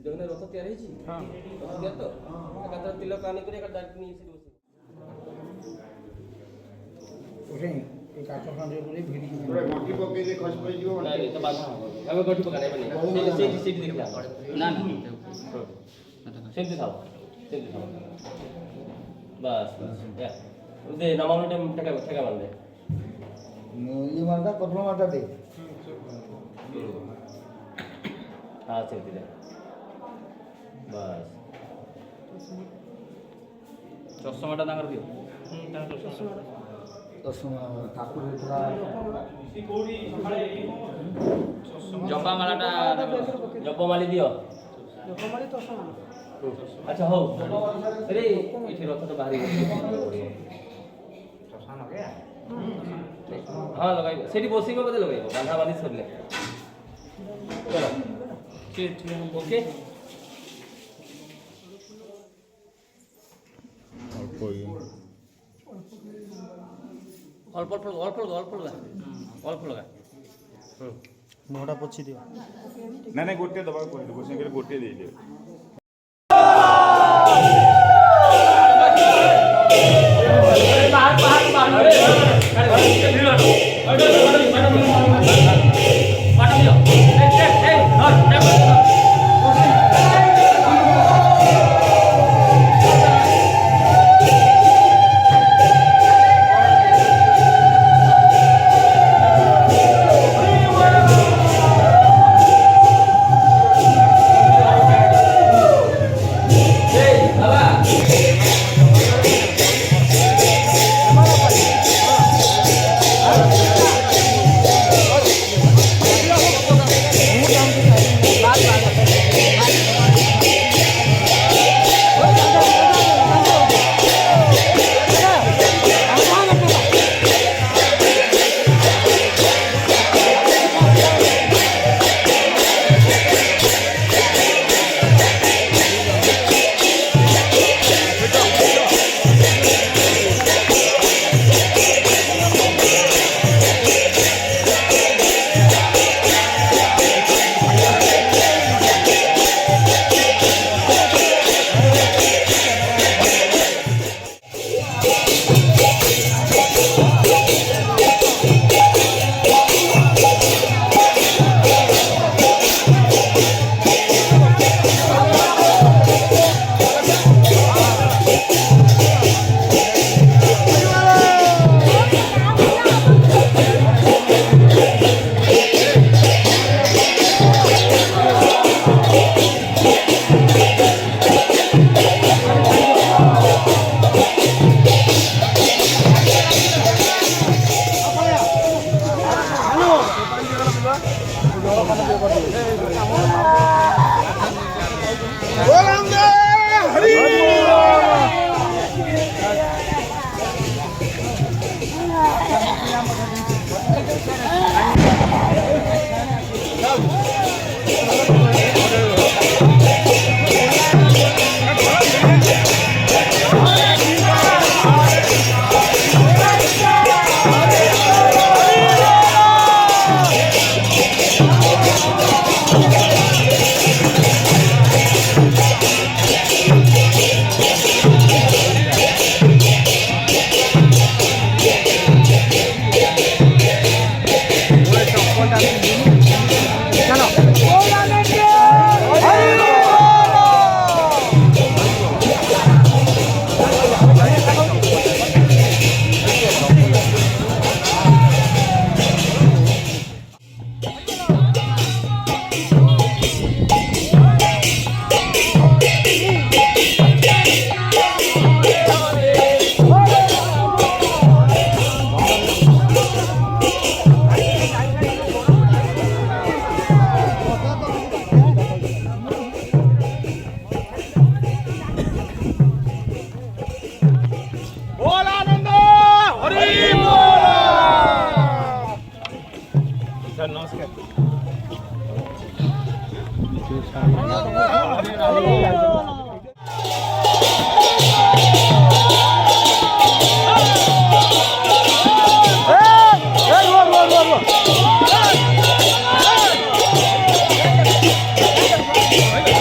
देखने रथ तैयार है हां रथ तैयार तो एकादर तिलक आने करे डायरेक्ट नहीं से उसे एक आठ खंडे पूरे भिड़ी पूरा घंटी पके जे खस पई जीव नहीं तो बाधा अब गठी पकाने बने से देखला ना ना सेमती था बस या दे नमानो टाइम ठेका मान दे ये मारदा कपड़ा मारदा दे हां सेमती दे बस चश्माटा तांकर दियो तांकर चश्मा ठाकुर थोड़ा जपा मालाटा जपा माली दियो जपा माली चश्मा अच्छा हो अरे इथे रथ तो बाहरी चश्मा लगे हां लगाइबो सेठी बसिंग बदे लगाइबो बांधा बांधी सरले चलो ठीक है ओके অল্প লগা মুহটা পছি দিও না না গোটে দবা কই দেব সেঙ্গেল গোটে দেই দিও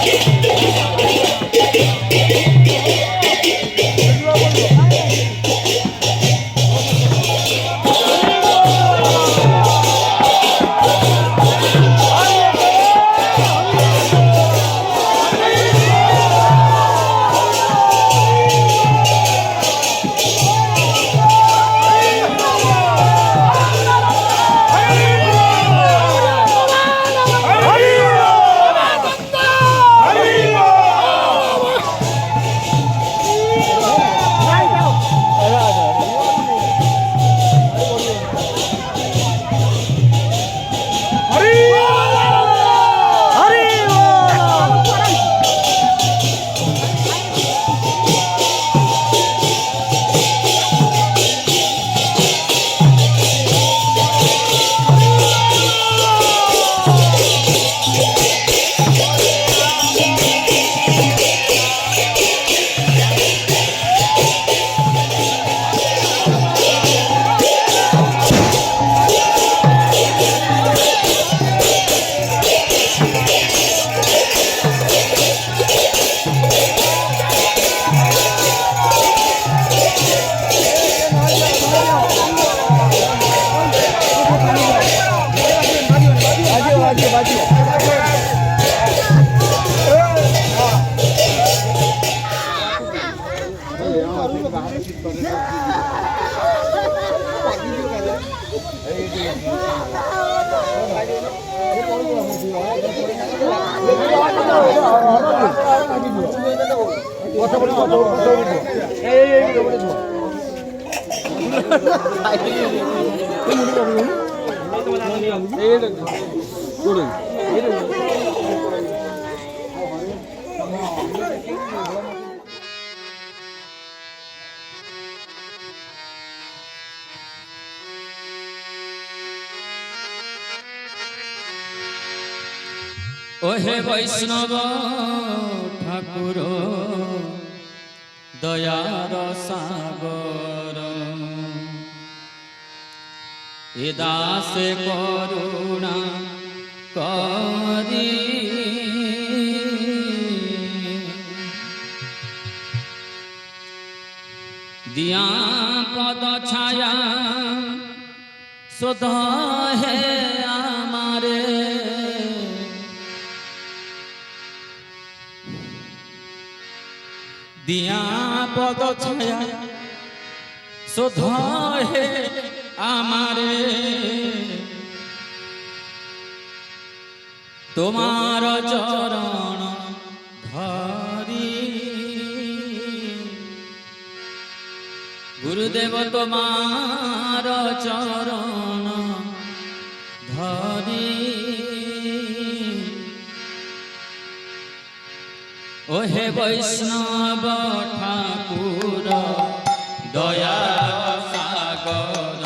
Hey! ओहे वैष्णव ठाकुर दयार सागर ए दासे करुणा करी दिया पद छाया सुध है हमारे दिया पद छाया सुध है हमारे तुम्हार चरण धरी गुरुदेव तुम्हार चरण धरी ओहे वैष्णव ठाकुर दया सागर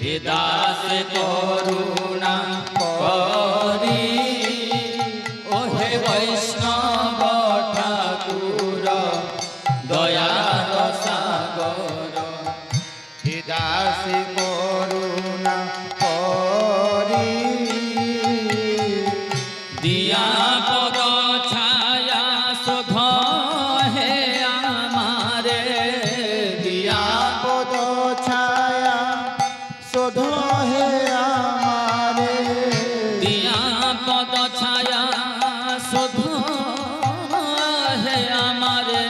ए दास करुणा करी ओहे वैष्णव ठाकुर दया सागर हे दास करुणा करी दिया पद छाया सुध है हमारे दिया पद छाया शोध है हमारे दिया पद छाया सुध है हमारे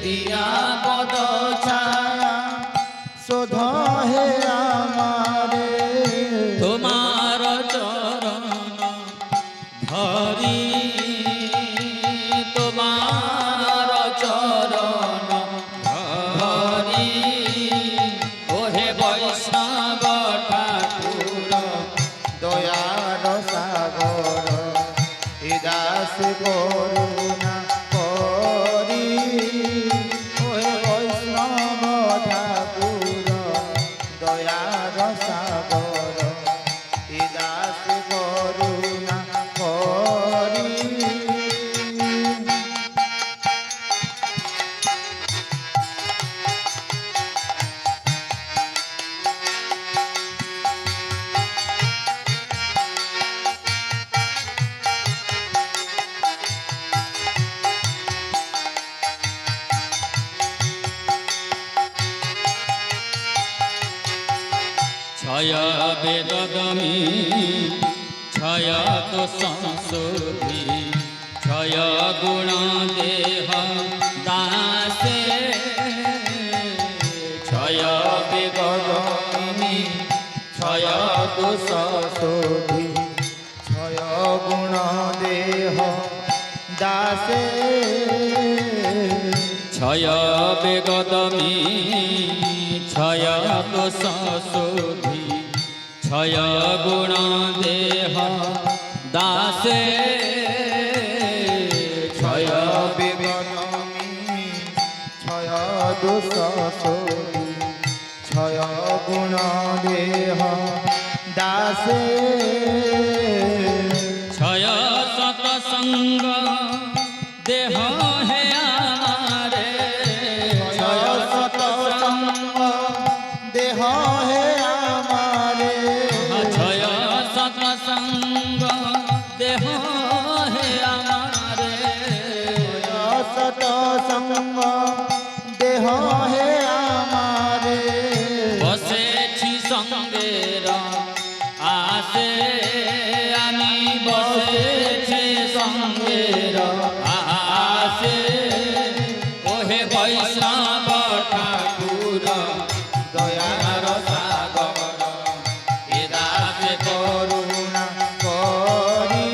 दिया पद छाया शोध है हमारे तुम्हार चरण धरी तुम्हार चरण धरी ओहे वैष्णव ठाकुर दयार सागर हे दास करुणा करी ओहे वैष्णव ठाकुर दयार सागर हे दास करुणा करी छय वेदमी छय तो संशोधि छय गुण देह दासे छय वेदमी छय तो शोधि क्षय गुण देह दासे छय वेगदमी छय तो संशोधि छय गुण देह दासे छय विगतमी क्षय दोष शोधि क्षय गुण देह दासे छय सतसंग देह है हमारे क्षय सतसंग देह है हमारे छय सतसंग देह है हमारे सतसंग देह है हमारे बसेछि सङ्गेर आसे आमी बसेछि सङ्गेर आसे ओहे वैष्णव ठाकुर दयार सागर ए दासे करुणा करी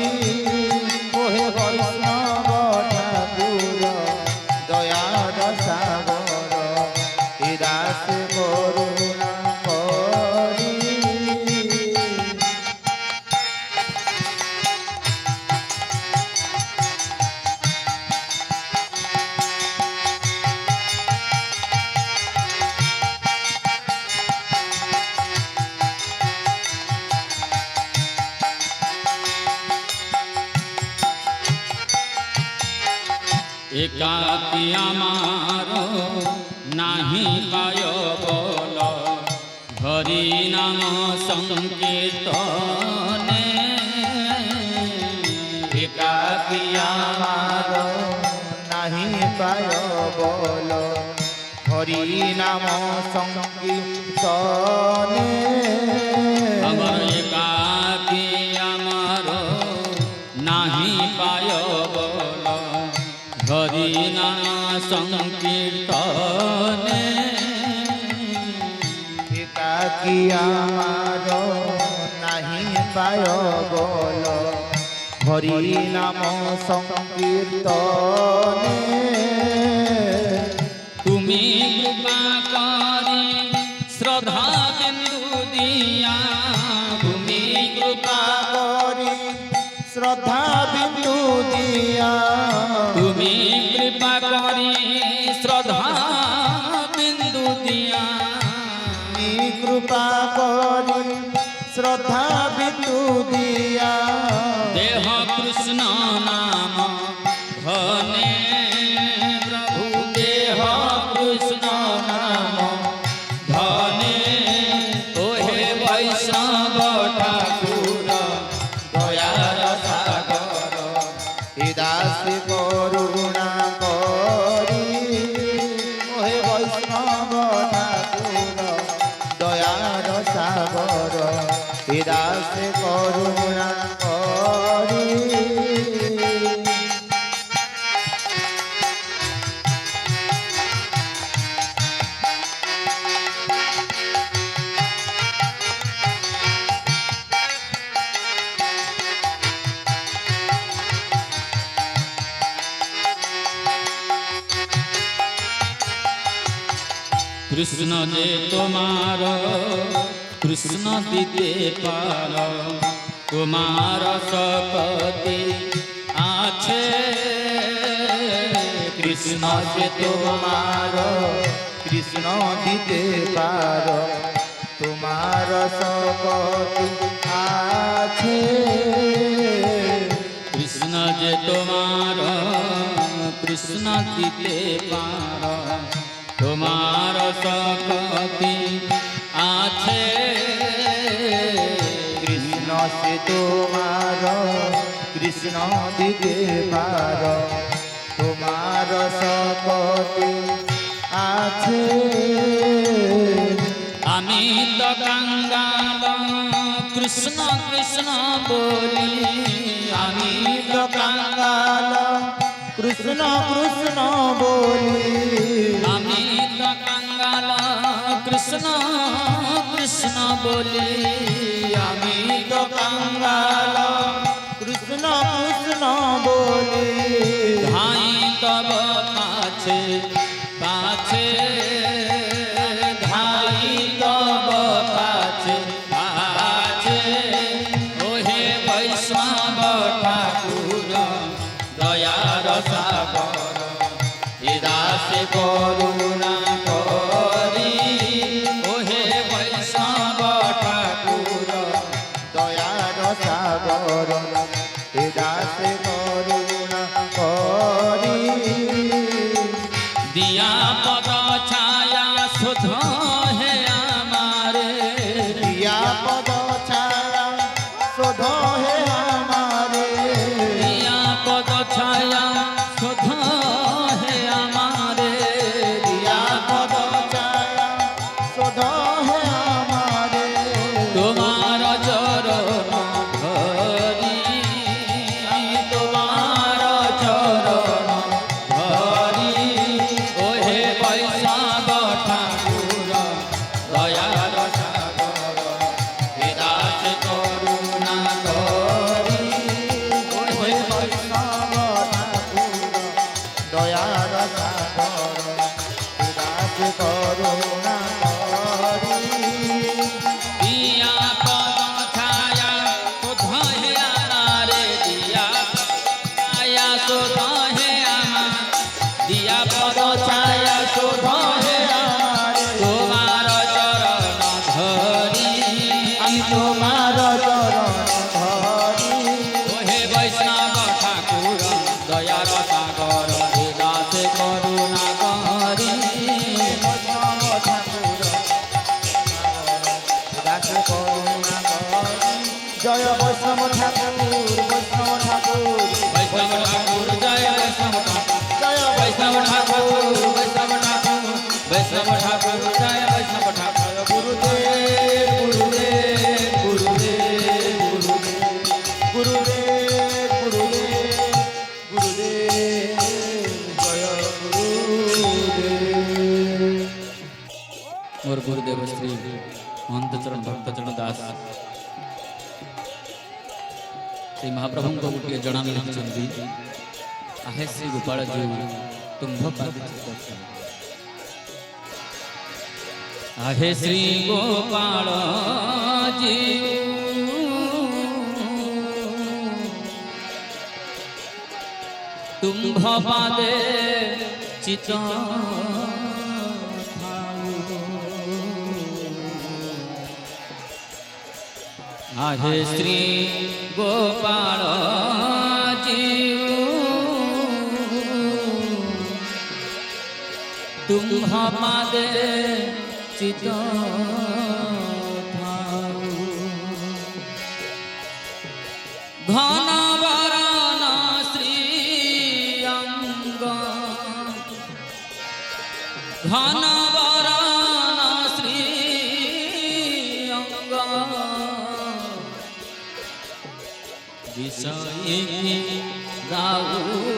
একাকী আমার নাহি পায় বল হরি নাম সংকীর্তনে একাকী আমার নাহি পায় বল হরি নাম সংকীর্তনে আমার একাকী আমার নাহি পায় বল হরি নাম সংকীর্তনে একাকী আমার নাহি পায় বল হরি নাম সংকীর্তনে তুমি কৃপা করে শ্রদ্ধা বিন্দু দিয়া তুমি কৃপা করি শ্রদ্ধা বিন্দু দিয়া তুমি কৃপা করে শ্রদ্ধা বিন্দু দিয়া তুমি কৃপা করি শ্রদ্ধা বিন্দু দিয়া দেহ কৃষ্ণ নাম ধনে প্রভু দেহ কৃষ্ণ নাম ধনে ওহে বৈষ্ণব ঠাকুর দয়ার সাগর এ দাস করুণা করি ওহে বৈষ্ণব ঠাকুর দয়ার সাগর এ দাস করুণা করি কৃষ্ণ যে তোমার কৃষ্ণ দিতে পার তোমার শপতি আছে কৃষ্ণ যে তোমার কৃষ্ণ দিতে পার তোমার শপথ আছে কৃষ্ণ যে তোমার কৃষ্ণ দিতে পার তোমার শপতি আছে কৃষ্ণ সে তোমার কৃষ্ণ দিতে পার তোমার শপথ আছে আমি তো কাঙ্গাল কৃষ্ণ কৃষ্ণ বলি আমি তো কাঙ্গাল কৃষ্ণ কৃষ্ণ বলি আমি তো কাঙ্গাল কৃষ্ণ কৃষ্ণ বলি আমি তো কাঙ্গাল কৃষ্ণ কৃষ্ণ বলি ধাই তব কাছে কাছে ধাই তব কাছে কাছে ওহে বৈষ্ণব ঠাকুর দয়ার সাগর এ দাসে করুণা করি ওহে বৈষ্ণব ঠাকুর দয়ার সাগর এ দাস করুণা করি দিয়া পদ ছায়া সুধ হে আমারে দিয়া পদ ছায়া শোধ হে আমারে দিয়া পদ ছায়া সুধ হে আমারে দিয়া পদ ছায়া শোধ হে আমারে তোমার চরণ ধরি তোমার চরণ ধরি ওহে বৈষ্ণব ঠাকুর দয়ার সাগর হে দাস করুণা করি ওহে বৈষ্ণব ঠাকুর দয়ার সাগর এ দাস করুণা করি দিয়া পদ ছায়া সুধ হে আমারে দিয়া ছায়া সুধ হে আমার দিয়া পদ ছায়া সুধ হে আমারে তোমার চরণ ধরি আমি তোমার চরণ ধরি ওহে বৈষ্ণব ঠাকুর দয়ার সাগর गुरुदेव श्री महंत चरण भक्त चरण दास श्री महाप्रभु को गोटे जनान लिखिं आहे श्री गोपाल जी तुम्भ पाद चित्त आहे श्री गोपाल जी तुम्भ पादे चित्त आहे श्री गोपाल जी तुम्भ पादे चित्त घन वरण श्री अंग घन वरण श्री अंग विषय गाऊ